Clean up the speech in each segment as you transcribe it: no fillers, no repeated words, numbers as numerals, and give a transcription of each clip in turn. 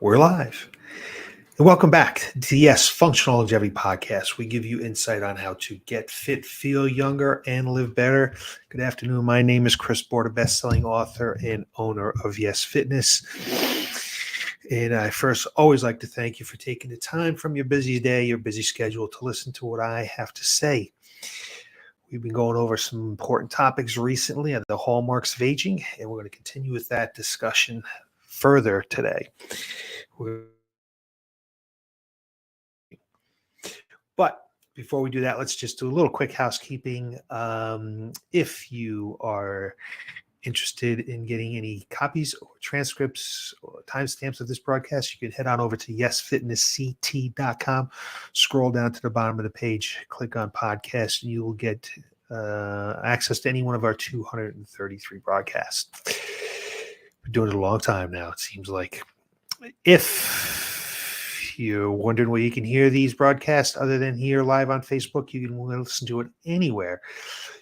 We're live. And welcome back to Y.E.S. Functional Longevity Podcast. We give you insight on how to get fit, feel younger, and live better. Good afternoon. My name is Chris Border, best-selling author and owner of Y.E.S Fitness. And I first always like to thank you for taking the time from your busy day, your busy schedule to listen to what I have to say. We've been going over some important topics recently on the hallmarks of aging, and we're going to continue with that discussion further today. But before we do that, let's just do a little quick housekeeping. If you are interested in getting any copies or transcripts or timestamps of this broadcast, you can head on over to yesfitnessct.com, scroll down to the bottom of the page, click on podcast, and you will get access to any one of our 233 broadcasts. Been doing it a long time now, it seems like. If you're wondering where you can hear these broadcasts other than here live on Facebook, you can listen to it anywhere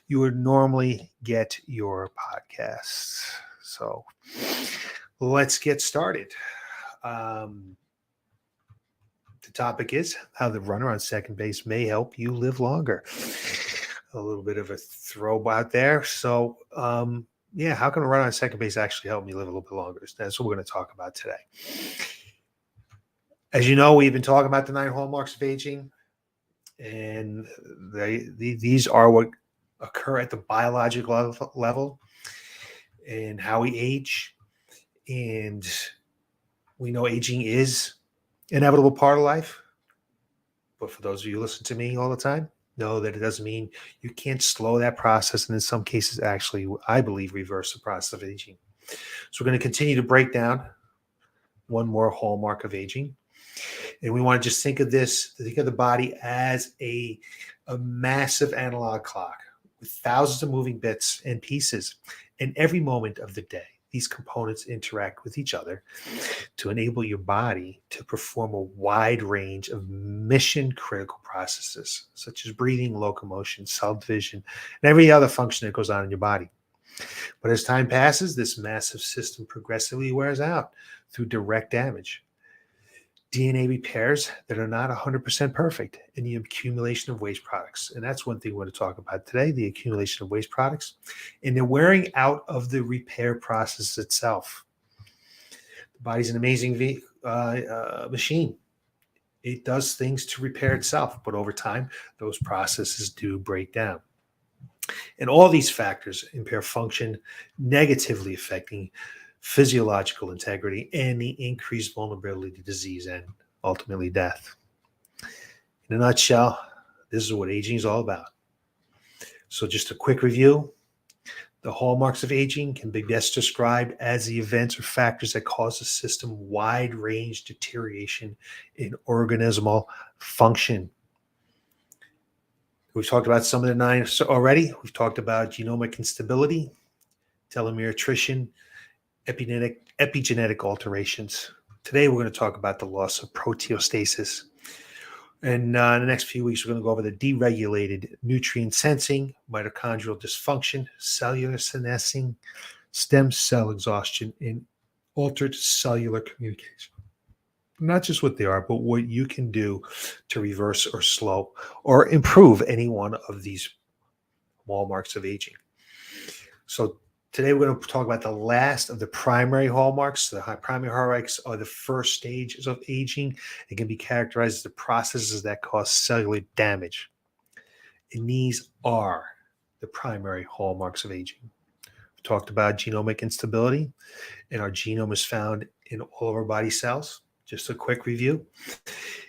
you would normally get your podcasts. So let's get started. The topic is how the runner on second base may help you live longer. A little bit of a throw out there. So, how can a runner on second base actually help me live a little bit longer? That's what we're going to talk about today. As you know, we've been talking about the 9 hallmarks of aging, and these are what occur at the biological level and how we age. And we know aging is an inevitable part of life. But for those of you who listen to me all the time, know that it doesn't mean you can't slow that process, and in some cases, actually, I believe, reverse the process of aging. So we're going to continue to break down one more hallmark of aging. And we want to just think of the body as a massive analog clock with thousands of moving bits and pieces. And every moment of the day, these components interact with each other to enable your body to perform a wide range of mission-critical processes, such as breathing, locomotion, cell division, and every other function that goes on in your body. But as time passes, this massive system progressively wears out through direct damage, DNA repairs that are not 100% perfect, and the accumulation of waste products. And that's one thing we're going to talk about today, the accumulation of waste products and the wearing out of the repair process itself. The body's an amazing machine. It does things to repair itself, but over time, those processes do break down. And all these factors impair function, negatively affecting physiological integrity and the increased vulnerability to disease and ultimately death. In a nutshell, this is what aging is all about. So just a quick review. The hallmarks of aging can be best described as the events or factors that cause a system-wide range deterioration in organismal function. We've talked about some of the 9 already. We've talked about genomic instability, telomere attrition, epigenetic alterations. Today, we're going to talk about the loss of proteostasis. And in the next few weeks, we're going to go over the deregulated nutrient sensing, mitochondrial dysfunction, cellular senescing, stem cell exhaustion, and altered cellular communication. Not just what they are, but what you can do to reverse or slow or improve any one of these hallmarks of aging. So today, we're going to talk about the last of the primary hallmarks. The primary hallmarks are the first stages of aging. It can be characterized as the processes that cause cellular damage. And these are the primary hallmarks of aging. We talked about genomic instability, and our genome is found in all of our body cells. Just a quick review.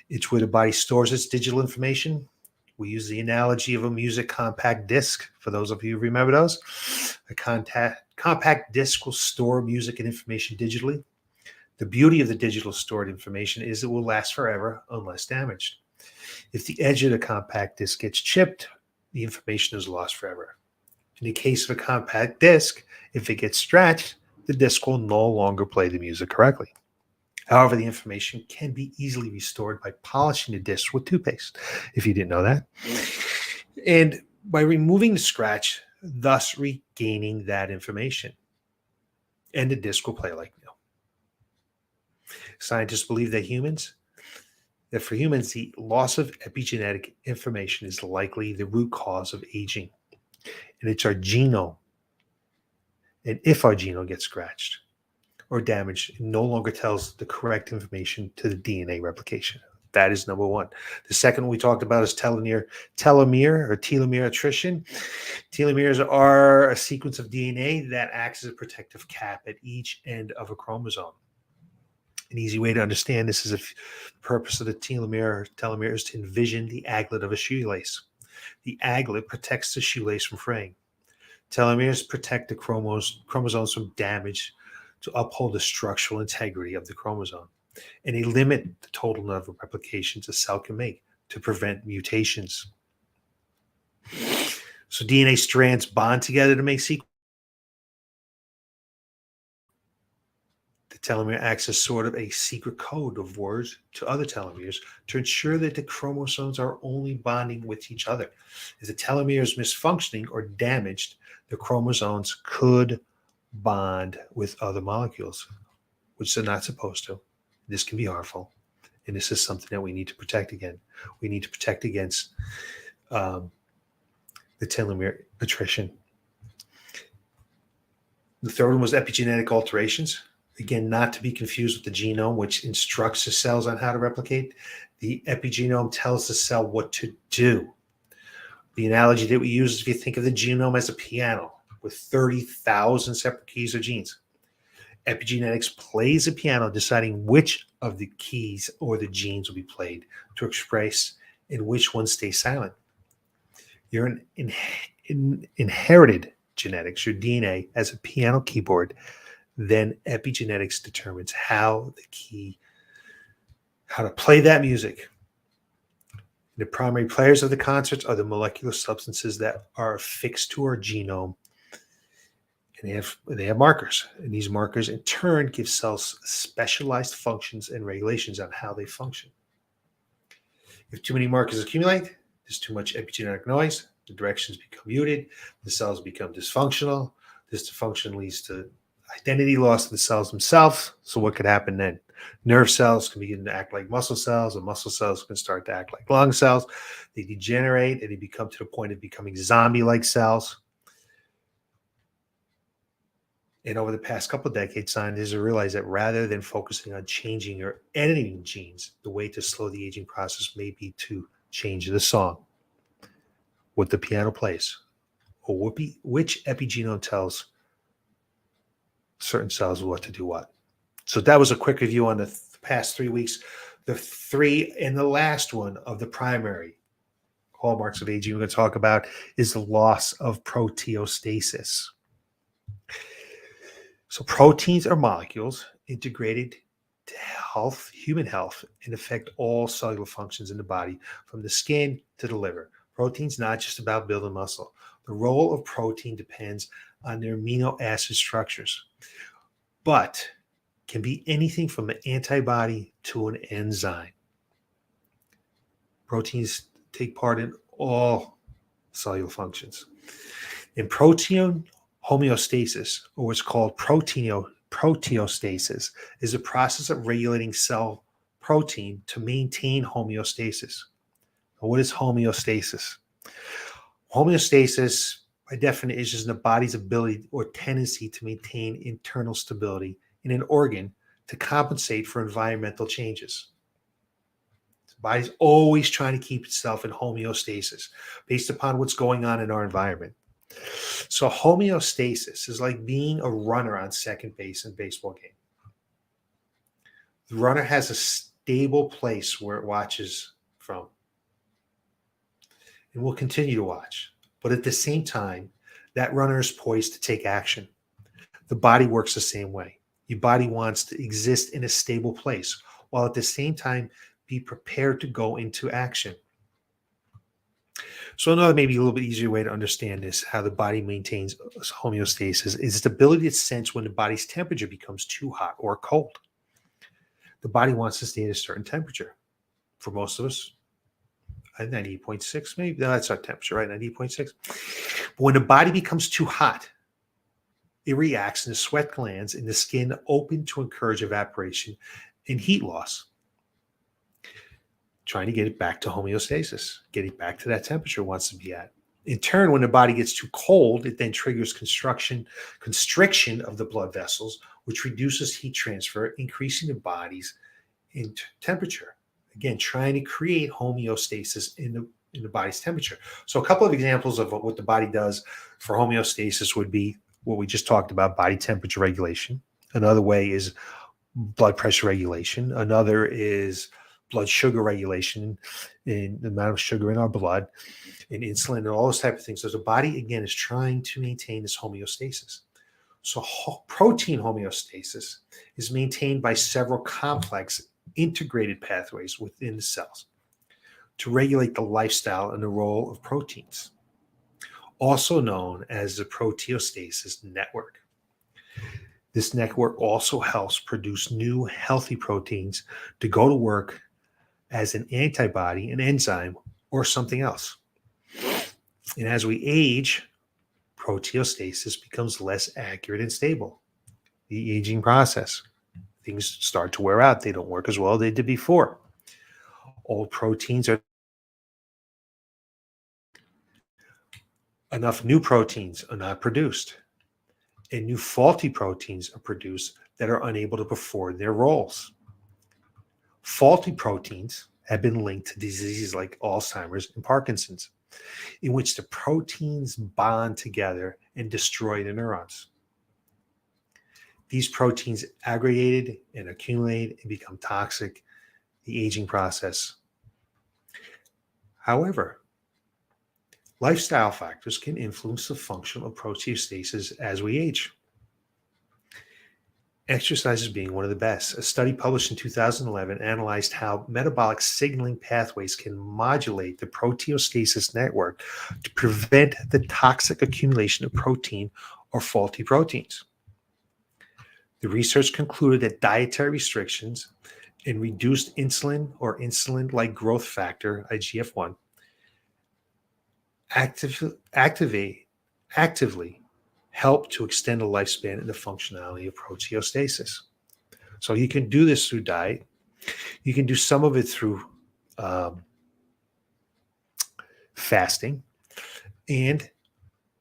It's where the body stores its digital information. We use the analogy of a music compact disc, for those of you who remember those. A compact disc will store music and information digitally. The beauty of the digital stored information is it will last forever unless damaged. If the edge of the compact disc gets chipped, the information is lost forever. In the case of a compact disc, if it gets scratched, the disc will no longer play the music correctly. However, the information can be easily restored by polishing the disc with toothpaste, if you didn't know that. And by removing the scratch, thus regaining that information. And the disc will play like new. Scientists believe that for humans, the loss of epigenetic information is likely the root cause of aging. And it's our genome. And if our genome gets scratched or damaged, it no longer tells the correct information to the DNA replication. That is number one. The second we talked about is telomere or telomere attrition. Telomeres are a sequence of DNA that acts as a protective cap at each end of a chromosome. An easy way to understand this is the purpose of the telomere is to envision the aglet of a shoelace. The aglet protects the shoelace from fraying. Telomeres protect the chromosomes from damage to uphold the structural integrity of the chromosome. And they limit the total number of replications a cell can make to prevent mutations. So DNA strands bond together to make sequences. The telomere acts as sort of a secret code of words to other telomeres to ensure that the chromosomes are only bonding with each other. If the telomere is misfunctioning or damaged, the chromosomes could bond with other molecules, which they're not supposed to. This can be harmful, and this is something that we need to protect against. We need to protect against the telomere attrition. The third one was epigenetic alterations. Again, not to be confused with the genome, which instructs the cells on how to replicate. The epigenome tells the cell what to do. The analogy that we use is if you think of the genome as a piano with 30,000 separate keys or genes. Epigenetics plays the piano, deciding which of the keys or the genes will be played to express and which ones stay silent. Your inherited genetics, your DNA, as a piano keyboard, then epigenetics determines how to play that music. The primary players of the concerts are the molecular substances that are affixed to our genome. And they have markers. And these markers, in turn, give cells specialized functions and regulations on how they function. If too many markers accumulate, there's too much epigenetic noise, the directions become muted, the cells become dysfunctional. This dysfunction leads to identity loss of the cells themselves. So what could happen then? Nerve cells can begin to act like muscle cells, and muscle cells can start to act like lung cells. They degenerate, and they become to the point of becoming zombie-like cells. And over the past couple of decades, scientists have realized that rather than focusing on changing or editing genes, the way to slow the aging process may be to change the song, what the piano plays, or which epigenome tells certain cells what to do what. So that was a quick review on the past 3 weeks. The three and the last one of the primary hallmarks of aging we're going to talk about is the loss of proteostasis. So proteins are molecules integrated to human health, and affect all cellular functions in the body, from the skin to the liver. Protein's not just about building muscle. The role of protein depends on their amino acid structures, but can be anything from an antibody to an enzyme. Proteins take part in all cellular functions. In protein homeostasis, or what's called proteostasis, is a process of regulating cell protein to maintain homeostasis. Now, what is homeostasis? Homeostasis, by definition, is the body's ability or tendency to maintain internal stability in an organ to compensate for environmental changes. The body's always trying to keep itself in homeostasis based upon what's going on in our environment. So homeostasis is like being a runner on second base in a baseball game. The runner has a stable place where it watches from and will continue to watch. But at the same time, that runner is poised to take action. The body works the same way. Your body wants to exist in a stable place, while at the same time be prepared to go into action. So another maybe a little bit easier way to understand this, how the body maintains homeostasis, is its ability to sense when the body's temperature becomes too hot or cold. The body wants to stay at a certain temperature. For most of us, 98.6 maybe. No, that's our temperature, right? 98.6. But when the body becomes too hot, it reacts, and the sweat glands in the skin open to encourage evaporation, and heat loss, trying to get it back to homeostasis, get it back to that temperature it wants to be at. In turn, when the body gets too cold, it then triggers constriction of the blood vessels, which reduces heat transfer, increasing the body's temperature. Again, trying to create homeostasis in the body's temperature. So a couple of examples of what the body does for homeostasis would be what we just talked about, body temperature regulation. Another way is blood pressure regulation. Another is blood sugar regulation, in the amount of sugar in our blood, and insulin, and all those type of things. So the body, again, is trying to maintain this homeostasis. So protein homeostasis is maintained by several complex integrated pathways within the cells to regulate the lifestyle and the role of proteins, also known as the proteostasis network. This network also helps produce new healthy proteins to go to work as an antibody, an enzyme, or something else. And as we age, proteostasis becomes less accurate and stable. The aging process. Things start to wear out. They don't work as well as they did before. Old proteins are enough new proteins are not produced, and new faulty proteins are produced that are unable to perform their roles. Faulty proteins have been linked to diseases like Alzheimer's and Parkinson's, in which the proteins bond together and destroy the neurons. These proteins aggregated and accumulate and become toxic, the aging process. However, lifestyle factors can influence the function of proteostasis as we age. Exercise is being one of the best. A study published in 2011 analyzed how metabolic signaling pathways can modulate the proteostasis network to prevent the toxic accumulation of protein or faulty proteins. The research concluded that dietary restrictions and reduced insulin or insulin-like growth factor, IGF-1, actively help to extend the lifespan and the functionality of proteostasis. So you can do this through diet. You can do some of it through fasting. And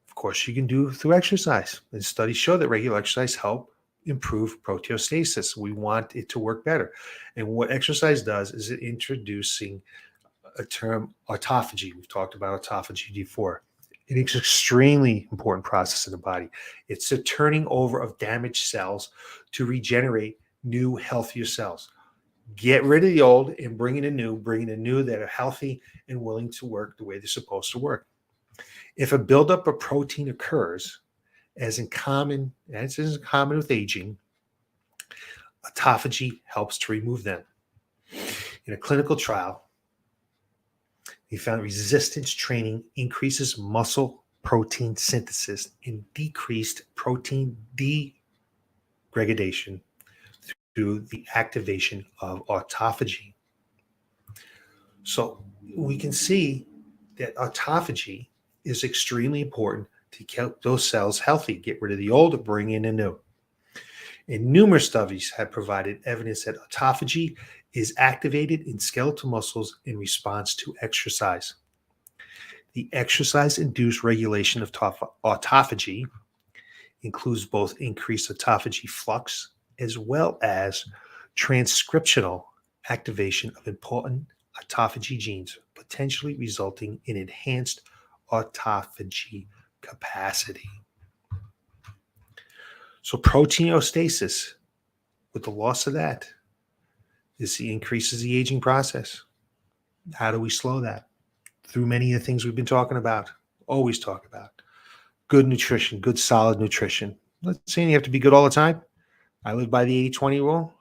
of course, you can do through exercise. And studies show that regular exercise helps improve proteostasis. We want it to work better. And what exercise does is it introducing a term, autophagy. We've talked about autophagy before. It's an extremely important process in the body. It's the turning over of damaged cells to regenerate new, healthier cells. Get rid of the old and bring in the new that are healthy and willing to work the way they're supposed to work. If a buildup of protein occurs, as is common with aging, autophagy helps to remove them. In a clinical trial, he found resistance training increases muscle protein synthesis and decreased protein degradation through the activation of autophagy. So we can see that autophagy is extremely important to keep those cells healthy, get rid of the old, bring in the new. And numerous studies have provided evidence that autophagy is activated in skeletal muscles in response to exercise. The exercise-induced regulation of autophagy includes both increased autophagy flux as well as transcriptional activation of important autophagy genes, potentially resulting in enhanced autophagy capacity. So proteostasis, with the loss of that, increases the aging process. How do we slow that? Through many of the things we've been talking about, always talk about. Good nutrition, good solid nutrition. I'm not saying you have to be good all the time. I live by the 80-20 rule.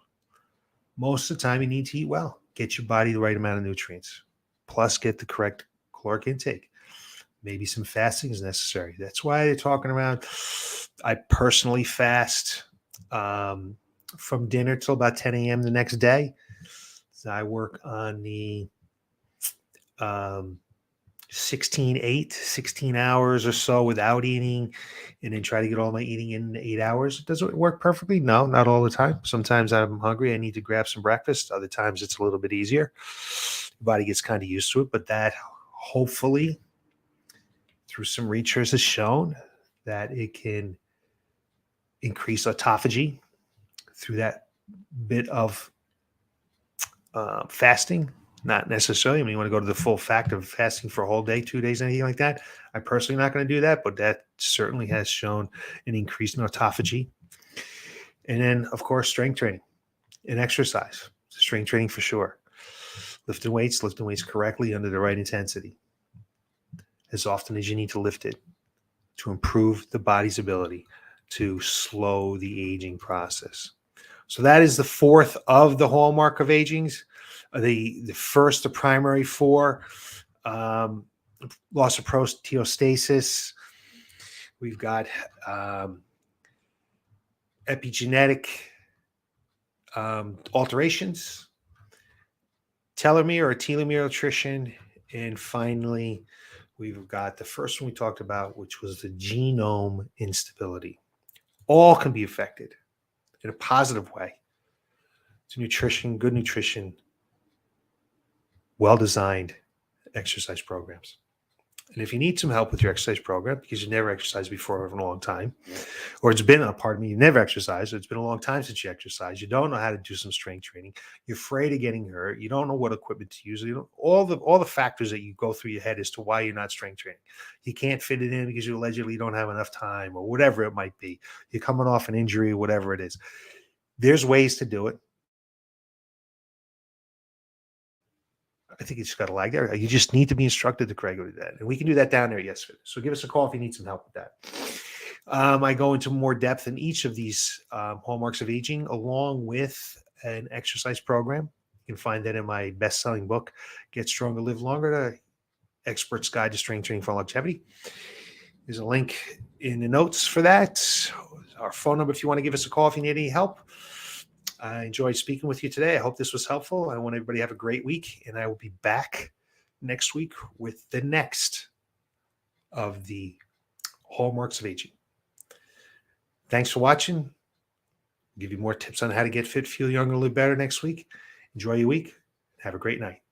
Most of the time you need to eat well. Get your body the right amount of nutrients. Plus get the correct caloric intake. Maybe some fasting is necessary. That's why they're talking around. I personally fast from dinner till about 10 a.m. the next day. So I work on the 16 hours or so without eating, and then try to get all my eating in 8 hours. Does it work perfectly? No, not all the time. Sometimes I'm hungry. I need to grab some breakfast. Other times it's a little bit easier. The body gets kind of used to it, but that hopefully through some research has shown that it can increase autophagy through that bit of fasting. Not necessarily. I mean, you want to go to the full fact of fasting for a whole day, 2 days, anything like that. I'm personally not going to do that, but that certainly has shown an increase in autophagy. And then, of course, strength training and exercise. Strength training for sure. Lifting weights correctly under the right intensity as often as you need to lift it to improve the body's ability to slow the aging process. So that is the fourth of the hallmark of agings. The first, the primary four, loss of proteostasis. We've got epigenetic alterations, telomere or telomere attrition, and finally, we've got the first one we talked about, which was the genome instability. All can be affected in a positive way. It's nutrition, good nutrition, well-designed exercise programs. And if you need some help with your exercise program because you never exercised before in a long time, or it's been, you never exercised, or it's been a long time since you exercised, you don't know how to do some strength training, you're afraid of getting hurt, you don't know what equipment to use, all the factors that you go through your head as to why you're not strength training. You can't fit it in because you allegedly don't have enough time or whatever it might be. You're coming off an injury or whatever it is. There's ways to do it. I think you just got to lag there. You just need to be instructed to correctly do that. And we can do that down there at Y.E.S. So give us a call if you need some help with that. I go into more depth in each of these hallmarks of aging, along with an exercise program. You can find that in my best-selling book, Get Stronger, Live Longer, The Expert's Guide to Strength Training for Longevity. There's a link in the notes for that. Our phone number if you want to give us a call if you need any help. I enjoyed speaking with you today. I hope this was helpful. I want everybody to have a great week, and I will be back next week with the next of the hallmarks of aging. Thanks for watching. I'll give you more tips on how to get fit, feel younger, live better next week. Enjoy your week. Have a great night.